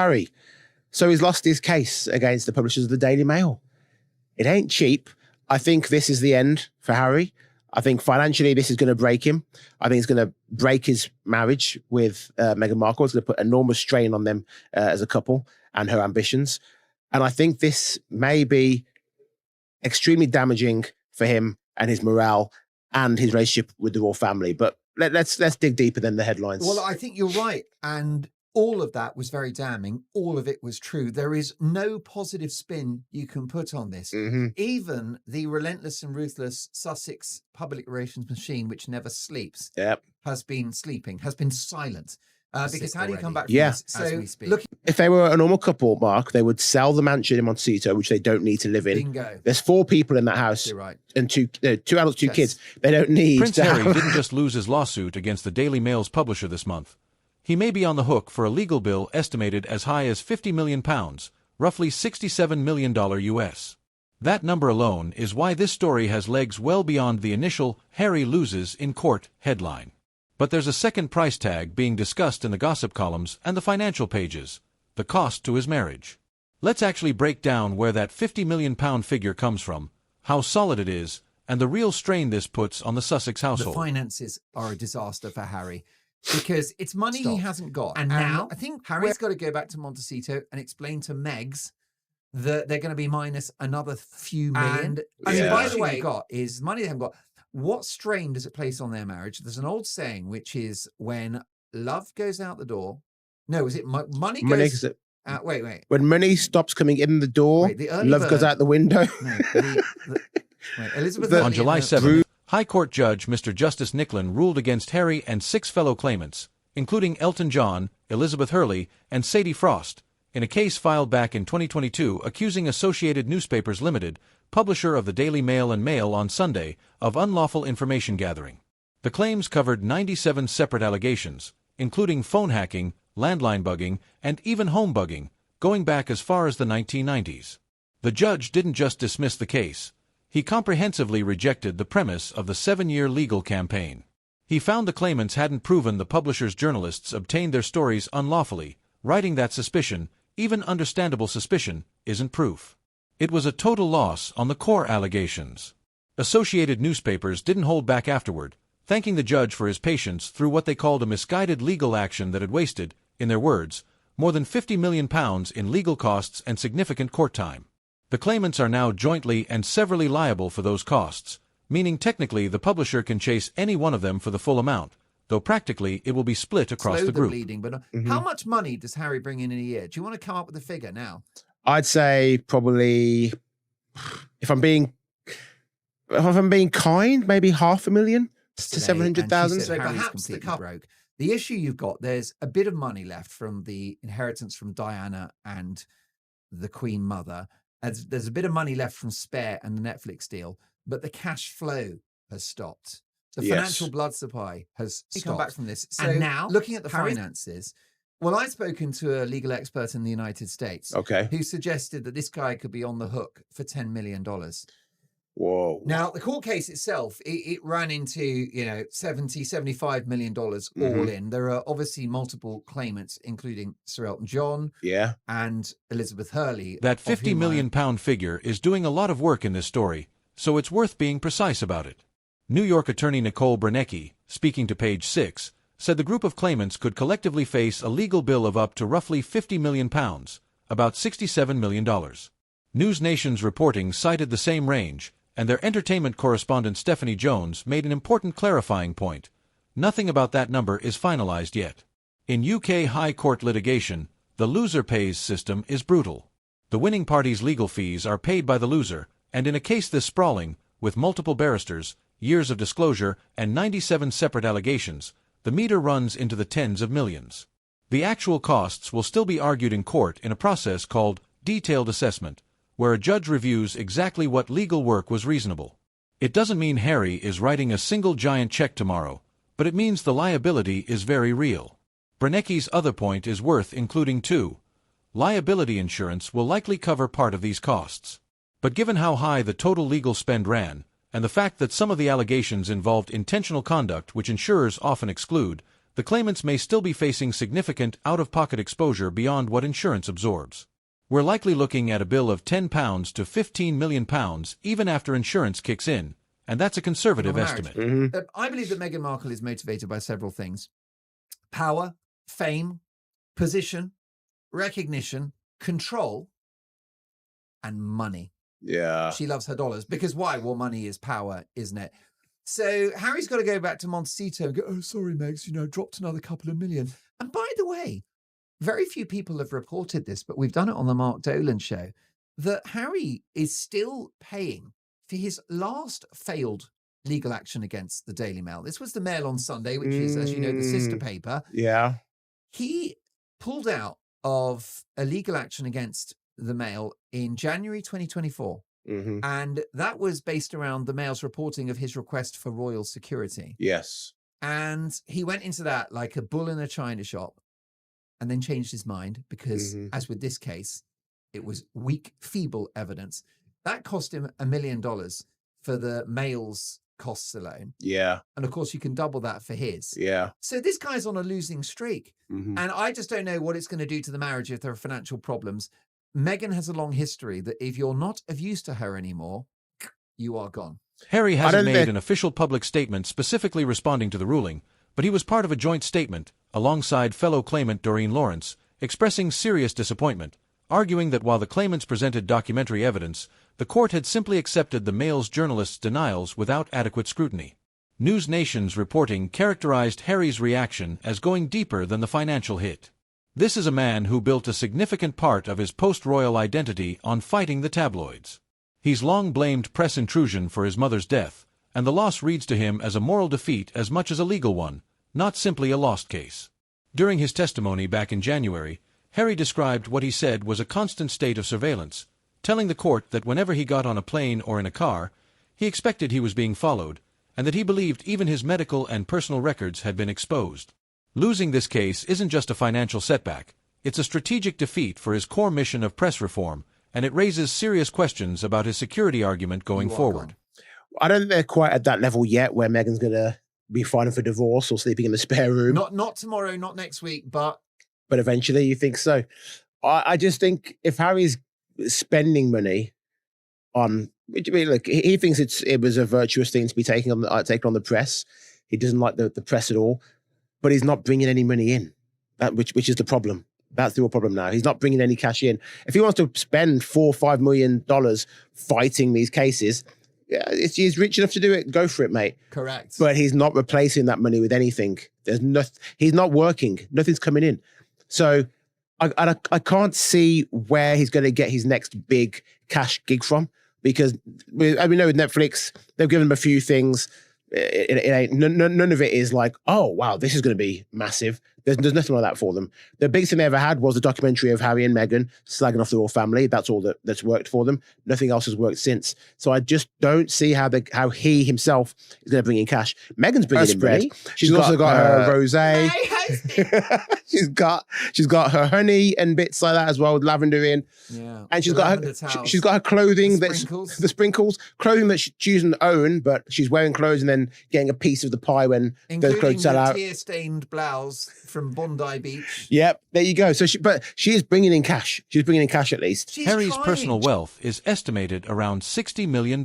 Harry. So he's lost his case against the publishers of the Daily Mail. It ain't cheap. I think this is the end for Harry. I think financially this is going to break him. I think it's going to break his marriage with Meghan Markle. It's going to put enormous strain on them as a couple and her ambitions. And I think this may be extremely damaging for him and his morale and his relationship with the royal family. But let's dig deeper than the headlines. Well, I think you're right. And all of that was very damning. All of it was true. There is no positive spin you can put on this. Even the relentless and ruthless Sussex public relations machine, which never sleeps, has been silent. Because how do you come back from this as we speak? Look, if they were a normal couple, Mark, they would sell the mansion in Montecito, which they don't need to live in. Bingo. There's 4 people in that house. You're right. And two adults, 2 kids. They don't need Prince to Harry have... didn't just lose his lawsuit against the Daily Mail's publisher this month. He may be on the hook for a legal bill estimated as high as £50 million, roughly $67 million US. That number alone is why this story has legs well beyond the initial "Harry loses in court" headline. But there's a second price tag being discussed in the gossip columns and the financial pages: the cost to his marriage. Let's actually break down where that £50 million figure comes from, how solid it is, and the real strain this puts on the Sussex household. The finances are a disaster for Harry, because it's money he hasn't got. And now I think Harry's got to go back to Montecito and explain to Megs that they're going to be minus another few million. I mean, by the way, is money they haven't got. What strain does it place on their marriage? There's an old saying, which is when love goes out the door. No, is it money goes out? Wait. When money stops coming in the door, love goes out the window. No, Elizabeth On July 7th, High Court Judge Mr. Justice Nicklin ruled against Harry and 6 fellow claimants, including Elton John, Elizabeth Hurley, and Sadie Frost, in a case filed back in 2022 accusing Associated Newspapers Limited, publisher of the Daily Mail and Mail on Sunday, of unlawful information gathering. The claims covered 97 separate allegations, including phone hacking, landline bugging, and even home bugging, going back as far as the 1990s. The judge didn't just dismiss the case. He comprehensively rejected the premise of the 7-year legal campaign. He found the claimants hadn't proven the publisher's journalists obtained their stories unlawfully, writing that suspicion, even understandable suspicion, isn't proof. It was a total loss on the core allegations. Associated Newspapers didn't hold back afterward, thanking the judge for his patience through what they called a misguided legal action that had wasted, in their words, more than £50 million in legal costs and significant court time. The claimants are now jointly and severally liable for those costs, meaning technically the publisher can chase any one of them for the full amount, though practically it will be split across the group. Bleeding, but how much money does Harry bring in a year? Do you want to come up with a figure now? I'd say probably, if I'm being kind, maybe $500,000 to 700,000. So perhaps the broke. The issue you've got, there's a bit of money left from the inheritance from Diana and the Queen Mother. There's a bit of money left from Spare and the Netflix deal, but the cash flow has stopped. The financial blood supply has stopped. Come back from this. So and now, looking at the finances, well, I've spoken to a legal expert in the United States who suggested that this guy could be on the hook for $10 million. Whoa. Now, the court case itself, it ran into, $75 million all in. There are obviously multiple claimants, including Sir Elton John and Elizabeth Hurley. That £50 million figure is doing a lot of work in this story, so it's worth being precise about it. New York attorney Nicole Bernecki, speaking to Page 6, said the group of claimants could collectively face a legal bill of up to roughly £50 million, about $67 million. News Nation's reporting cited the same range, and their entertainment correspondent Stephanie Jones made an important clarifying point. Nothing about that number is finalized yet. In UK High Court litigation, the loser pays system is brutal. The winning party's legal fees are paid by the loser, and in a case this sprawling, with multiple barristers, years of disclosure, and 97 separate allegations, the meter runs into the tens of millions. The actual costs will still be argued in court in a process called detailed assessment, where a judge reviews exactly what legal work was reasonable. It doesn't mean Harry is writing a single giant check tomorrow, but it means the liability is very real. Bernecki's other point is worth including too. Liability insurance will likely cover part of these costs. But given how high the total legal spend ran, and the fact that some of the allegations involved intentional conduct which insurers often exclude, the claimants may still be facing significant out-of-pocket exposure beyond what insurance absorbs. We're likely looking at a bill of £10 to £15 million even after insurance kicks in, and that's a conservative estimate. I believe that Meghan Markle is motivated by several things: power, fame, position, recognition, control, and money. Yeah. She loves her dollars because why? Well, money is power, isn't it? So Harry's got to go back to Montecito and go, oh, sorry, Megs, dropped another couple of million. And by the way, very few people have reported this, but we've done it on the Mark Dolan show, that Harry is still paying for his last failed legal action against the Daily Mail. This was the Mail on Sunday, which is, as you know, the sister paper. Yeah. He pulled out of a legal action against the Mail in January 2024. And that was based around the Mail's reporting of his request for royal security. Yes. And he went into that like a bull in a china shop and then changed his mind because, as with this case, it was weak, feeble evidence. That cost him $1 million for the Mail's costs alone. Yeah. And of course, you can double that for his. Yeah. So this guy's on a losing streak. And I just don't know what it's going to do to the marriage if there are financial problems. Meghan has a long history that if you're not of use to her anymore, you are gone. Harry hasn't made an official public statement specifically responding to the ruling, but he was part of a joint statement, alongside fellow claimant Doreen Lawrence, expressing serious disappointment, arguing that while the claimants presented documentary evidence, the court had simply accepted the Mail's journalists' denials without adequate scrutiny. News Nation's reporting characterized Harry's reaction as going deeper than the financial hit. This is a man who built a significant part of his post-royal identity on fighting the tabloids. He's long blamed press intrusion for his mother's death, and the loss reads to him as a moral defeat as much as a legal one, not simply a lost case. During his testimony back in January, Harry described what he said was a constant state of surveillance, telling the court that whenever he got on a plane or in a car, he expected he was being followed, and that he believed even his medical and personal records had been exposed. Losing this case isn't just a financial setback, it's a strategic defeat for his core mission of press reform, and it raises serious questions about his security argument going forward. I don't think they're quite at that level yet where Meghan's going to be filing for divorce or sleeping in the spare room. Not tomorrow, not next week, but eventually you think so. I just think if Harry's spending money on, look, he thinks it was a virtuous thing to be taking on the press. He doesn't like the press at all. But he's not bringing any money in, which is the problem. That's the real problem now. He's not bringing any cash in. If he wants to spend $4 or $5 million fighting these cases, he's rich enough to do it. Go for it, mate. Correct. But he's not replacing that money with anything. There's nothing. He's not working. Nothing's coming in. So I can't see where he's going to get his next big cash gig from, because we know with Netflix they've given him a few things. It ain't none of it is like, oh wow, this is going to be massive. There's nothing like that for them. The biggest thing they ever had was a documentary of Harry and Meghan slagging off the royal family. That's all that's worked for them. Nothing else has worked since. So I just don't see how he himself is going to bring in cash. Meghan's bringing in money. She's also got her rosé. she's got her honey and bits like that as well with lavender in. Yeah, and she's got her clothing, the sprinkles, clothing that she doesn't own, but she's wearing clothes and then getting a piece of the pie when those clothes sell out. Tear-stained blouse from Bondi Beach. Yep, there you go. So she is bringing in cash. She's bringing in cash at least. Harry's personal wealth is estimated around $60 million.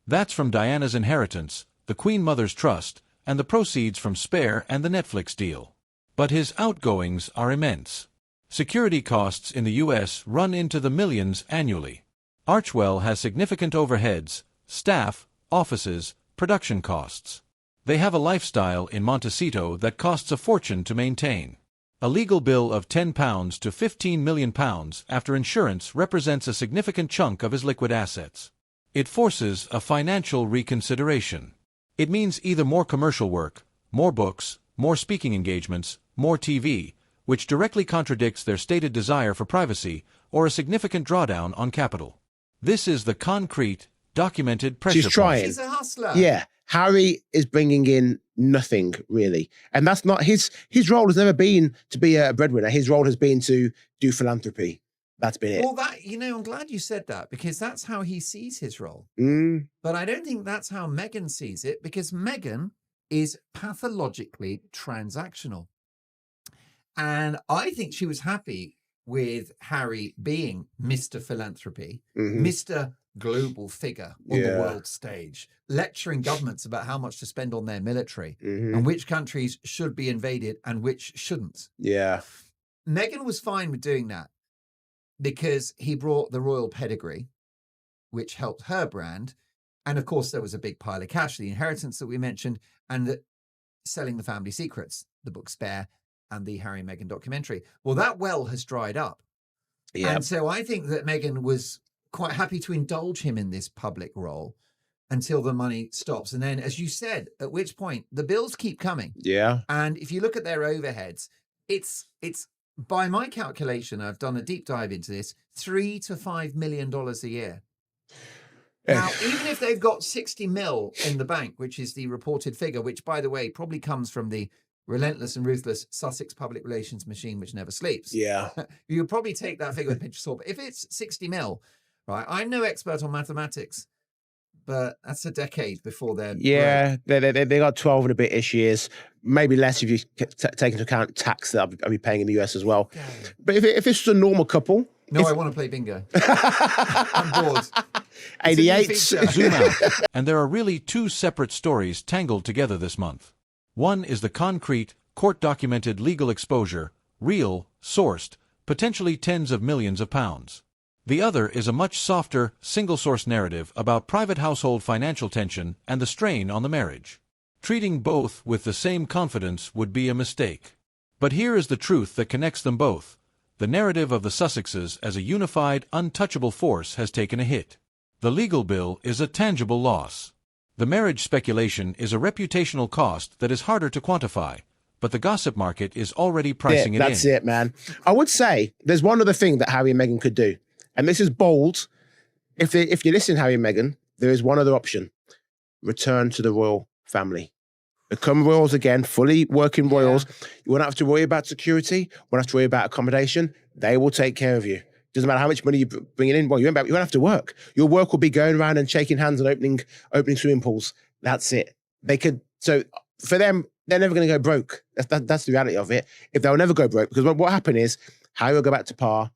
That's from Diana's inheritance, the Queen Mother's trust, and the proceeds from Spare and the Netflix deal. But his outgoings are immense. Security costs in the U.S. run into the millions annually. Archwell has significant overheads, staff, offices, production costs. They have a lifestyle in Montecito that costs a fortune to maintain. A legal bill of £10 to £15 million after insurance represents a significant chunk of his liquid assets. It forces a financial reconsideration. It means either more commercial work, more books, more speaking engagements, more TV, which directly contradicts their stated desire for privacy, or a significant drawdown on capital. This is the concrete, documented pressure point. She's trying. She's a hustler. Yeah. Harry is bringing in nothing, really. And that's not his role has never been to be a breadwinner. His role has been to do philanthropy. That's been it. Well, I'm glad you said that, because that's how he sees his role. But I don't think that's how Meghan sees it, because Meghan is pathologically transactional. And I think she was happy with Harry being Mr. Philanthropy, Mr. Global figure on the world stage, lecturing governments about how much to spend on their military and which countries should be invaded and which shouldn't. Yeah. Meghan was fine with doing that because he brought the royal pedigree, which helped her brand. And of course, there was a big pile of cash, the inheritance that we mentioned, and selling the family secrets, the book Spare, and the Harry and Meghan documentary. Well, that well has dried up. Yeah. And so I think that Meghan was quite happy to indulge him in this public role until the money stops. And then, as you said, at which point the bills keep coming. Yeah. And if you look at their overheads, it's by my calculation, I've done a deep dive into this, $3 to $5 million a year. Now, even if they've got 60 mil in the bank, which is the reported figure, which, by the way, probably comes from the relentless and ruthless Sussex public relations machine, which never sleeps. Yeah. You'll probably take that figure with a pinch of salt. But if it's 60 mil, right, I'm no expert on mathematics, but that's a decade before they're... Yeah, they got 12 and a bit-ish years. Maybe less if you take into account tax that I'll be paying in the US as well. Okay. But if it's just a normal couple... No, I want to play bingo. I'm bored. 88. Zoom out. And there are really two separate stories tangled together this month. One is the concrete, court-documented legal exposure, real, sourced, potentially tens of millions of pounds. The other is a much softer, single-source narrative about private household financial tension and the strain on the marriage. Treating both with the same confidence would be a mistake. But here is the truth that connects them both. The narrative of the Sussexes as a unified, untouchable force has taken a hit. The legal bill is a tangible loss. The marriage speculation is a reputational cost that is harder to quantify, but the gossip market is already pricing it in. That's it, man. I would say there's one other thing that Harry and Meghan could do, and this is bold. If you listen, Harry and Meghan, there is one other option. Return to the royal family. Become royals again, fully working royals. You won't have to worry about security. You won't have to worry about accommodation. They will take care of you. Doesn't matter how much money you bring in. Well, you won't have to work. Your work will be going around and shaking hands and opening swimming pools. That's it. They could. So for them, they're never going to go broke. That's the reality of it. If they'll never go broke, because what happened is Harry will go back to par.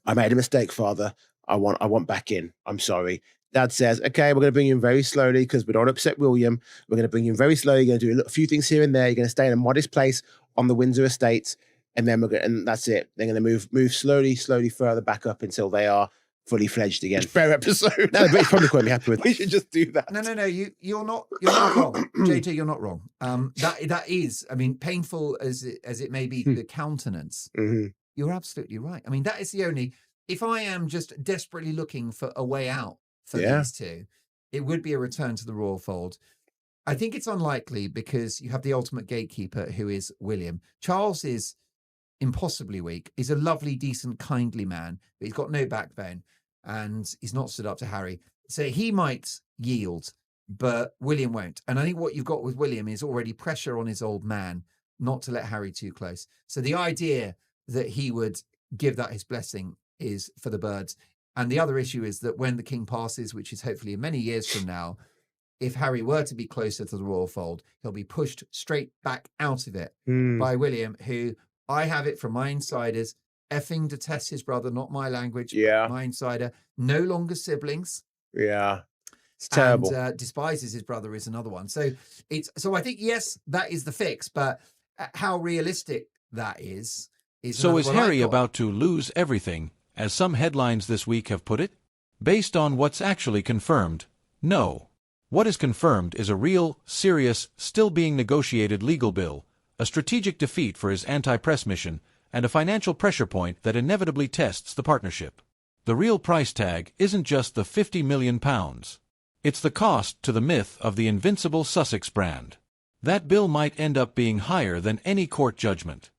I made a mistake, Father. I want back in. I'm sorry. Dad says, okay, we're going to bring you in very slowly because we don't upset William. We're going to bring you in very slowly. You're going to do a few things here and there. You're going to stay in a modest place on the Windsor estate. And then and that's it. They're going to move slowly further back up until they are fully fledged again. Fair episode. No, the British public won't be happy with it. We should just do that. No. You're not wrong. JJ, you're not wrong. That is, I mean, painful as it may be, the countenance. You're absolutely right. I mean, that is the only, if I am just desperately looking for a way out for these two, it would be a return to the royal fold. I think it's unlikely because you have the ultimate gatekeeper who is William. Charles is impossibly weak. He's a lovely, decent, kindly man, but he's got no backbone and he's not stood up to Harry. So he might yield, but William won't. And I think what you've got with William is already pressure on his old man not to let Harry too close. So the idea that he would give that his blessing is for the birds. And the other issue is that when the king passes, which is hopefully many years from now, if Harry were to be closer to the royal fold, he'll be pushed straight back out of it by William, who, I have it from my insiders, effing detests his brother, not my language, but my insider, no longer siblings. Yeah. It's terrible. And despises his brother is another one. So I think, yes, that is the fix, but how realistic that is So is Harry about to lose everything, as some headlines this week have put it? Based on what's actually confirmed, no. What is confirmed is a real, serious, still being negotiated legal bill, a strategic defeat for his anti-press mission, and a financial pressure point that inevitably tests the partnership. The real price tag isn't just the £50 million. It's the cost to the myth of the invincible Sussex brand. That bill might end up being higher than any court judgment.